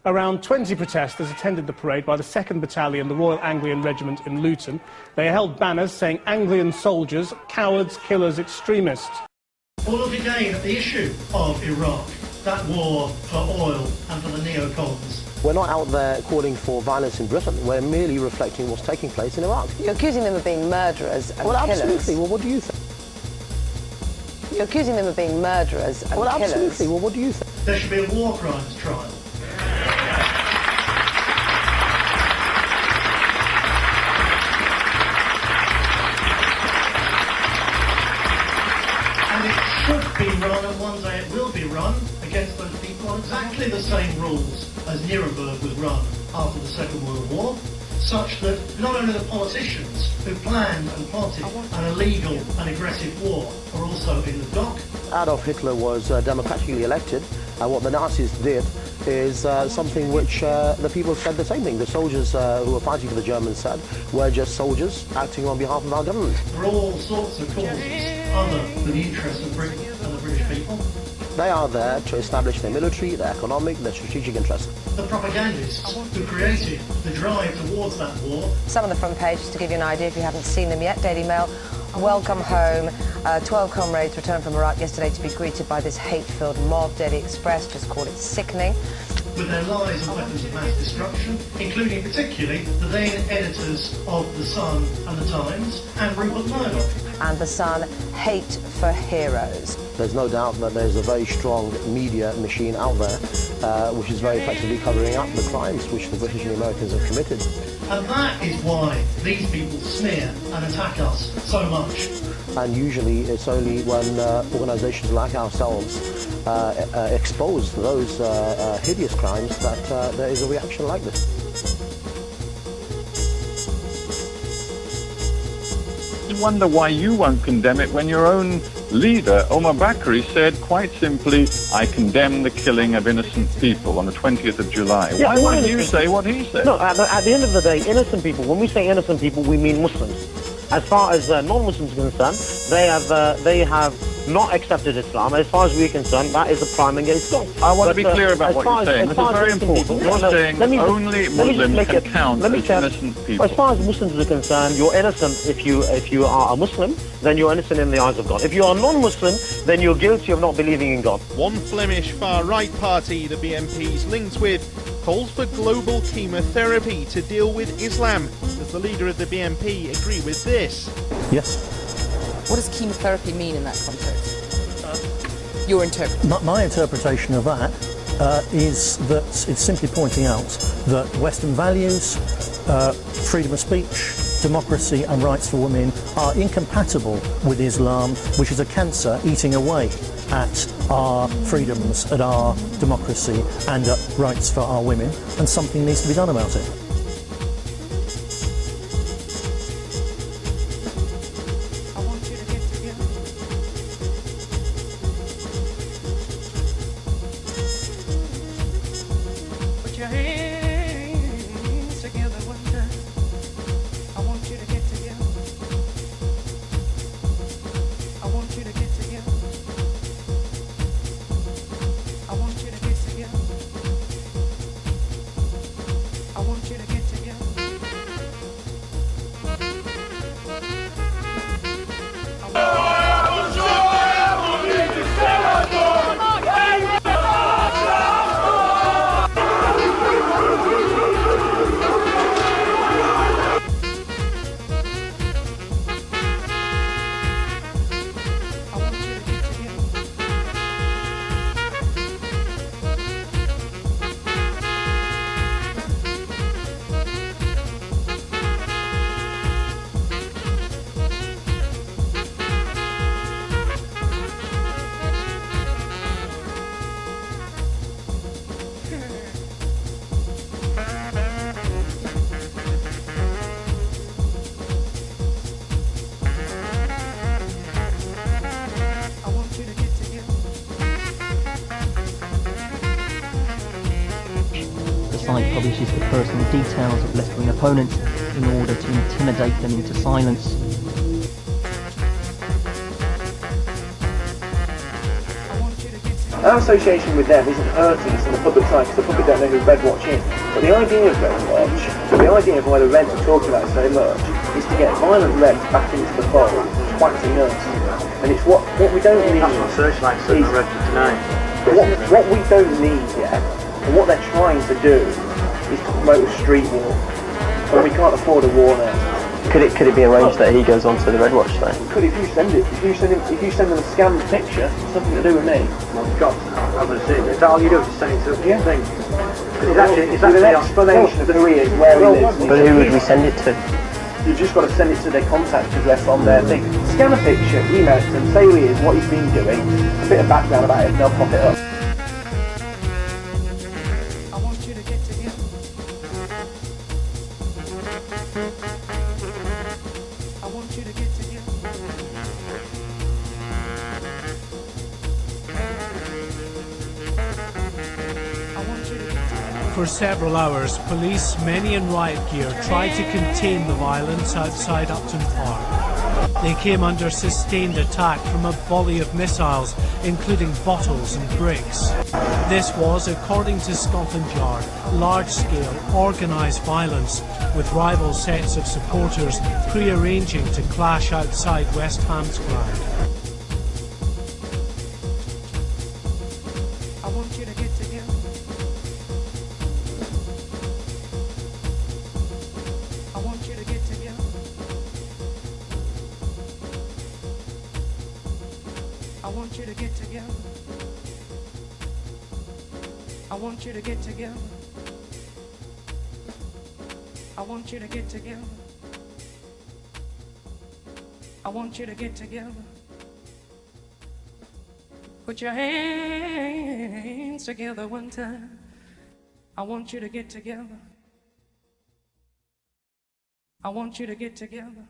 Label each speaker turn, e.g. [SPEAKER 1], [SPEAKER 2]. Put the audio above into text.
[SPEAKER 1] Around 20 protesters attended the parade by the 2nd Battalion, the Royal Anglian Regiment in Luton. They held banners saying Anglian soldiers, cowards, killers, extremists.
[SPEAKER 2] We'll look again at the issue of Iraq, that war for oil and for the neocons.
[SPEAKER 3] We're not out there calling for violence in Britain. We're merely reflecting what's taking place in Iraq.
[SPEAKER 4] You're accusing them of being murderers and
[SPEAKER 3] well,
[SPEAKER 4] killers.
[SPEAKER 3] Absolutely. Well, what do you think?
[SPEAKER 4] You're accusing them of being murderers and
[SPEAKER 3] well,
[SPEAKER 4] killers.
[SPEAKER 3] Absolutely. Well, what do you think?
[SPEAKER 2] There should be a war crimes trial. And it should be run, and one day it will be run, against those people on exactly the same rules as Nuremberg was run after the Second World War, such that not only the politicians who planned and plotted an illegal and aggressive war are also in the dock.
[SPEAKER 3] Adolf Hitler was democratically elected, and what the Nazis did is something which the people said the same thing. The soldiers who were fighting for the Germans said we're just soldiers acting on behalf of our government.
[SPEAKER 2] For all sorts of causes other than the interests of Britain and the British people.
[SPEAKER 3] They are there to establish their military, their economic, their strategic interests.
[SPEAKER 2] The propagandists who created the drive towards that war.
[SPEAKER 4] Some of the front pages, to give you an idea if you haven't seen them yet. Daily Mail, welcome home. 12 comrades returned from Iraq yesterday to be greeted by this hate-filled mob. Daily Express just called it sickening.
[SPEAKER 2] With their lies and weapons of mass destruction, including particularly the then editors of The Sun and The Times, and Rupert Murdoch.
[SPEAKER 4] And The Sun, hate for heroes.
[SPEAKER 3] There's no doubt that there's a very strong media machine out there which is very effectively covering up the crimes which the British and the Americans have committed.
[SPEAKER 2] And that is why these people smear and attack us so much.
[SPEAKER 3] And usually it's only when organisations like ourselves expose those hideous crimes that there is a reaction like this.
[SPEAKER 5] I wonder why you won't condemn it when your own leader, Omar Bakri, said quite simply, I condemn the killing of innocent people on the 20th of July.
[SPEAKER 6] Yeah,
[SPEAKER 5] why won't you say what he said?
[SPEAKER 6] No, at the end of the day, innocent people, when we say innocent people, we mean Muslims. As far as non-Muslims are concerned, they have not accepted Islam. As far as we're concerned, that is a crime against God.
[SPEAKER 5] I want to be clear about what you're saying. This is very important. You're saying only Muslims can count as innocent people.
[SPEAKER 6] As far as Muslims are concerned, you're innocent if you are a Muslim, then you're innocent in the eyes of God. If you are non-Muslim, then you're guilty of not believing in God.
[SPEAKER 7] One Flemish far-right party the BNP's linked with calls for global chemotherapy to deal with Islam. Does the leader of the BNP agree with this?
[SPEAKER 8] Yes.
[SPEAKER 9] What does chemotherapy mean in that context? Your interpretation?
[SPEAKER 8] My interpretation of that is that it's simply pointing out that Western values, freedom of speech, democracy and rights for women are incompatible with Islam, which is a cancer eating away at our freedoms, at our democracy and at rights for our women, and something needs to be done about it.
[SPEAKER 10] The site publishes the personal details of left-wing opponents in order to intimidate them into silence.
[SPEAKER 11] Our association with them isn't hurting us in the public side because the public don't know who Red Watch is. But the idea of Red Watch, the idea of why the Reds are talking about it so much, is to get violent Reds back into the fold, twatting us. And it's what we don't need.
[SPEAKER 6] That's what Searchlight said in Red tonight.
[SPEAKER 11] What we don't need yet, and what they're trying to do, is to promote a street war. But we can't afford a war now.
[SPEAKER 10] Could it be arranged that he goes on to the Red Watch then?
[SPEAKER 11] Could if you send it. If you send them a scanned picture, it's nothing to do with me.
[SPEAKER 6] Well, God, I'm going to see it. Is that all you do? Just send it to the thing?
[SPEAKER 11] It's actually an explanation of who he is, where he lives.
[SPEAKER 10] But who would we send it to?
[SPEAKER 11] You've just got to send it to their contact address on their thing. Scan a picture, email it to them, say who he is, what he's been doing, a bit of background about it, and they'll pop it up.
[SPEAKER 12] I want you to get to him. I want you to get to him. I want you to get to him.
[SPEAKER 13] For several hours, police, many in riot gear, tried to contain the violence outside Upton Park. They came under sustained attack from a volley of missiles, including bottles and bricks. This was, according to Scotland Yard, large-scale, organised violence, with rival sets of supporters pre-arranging to clash outside West Ham's ground.
[SPEAKER 12] I want you to get to him. I want you to get to him. I want you to get together. I want you to get together. I want you to get together. I want you to get together. Put your hands together one time. I want you to get together. I want you to get together.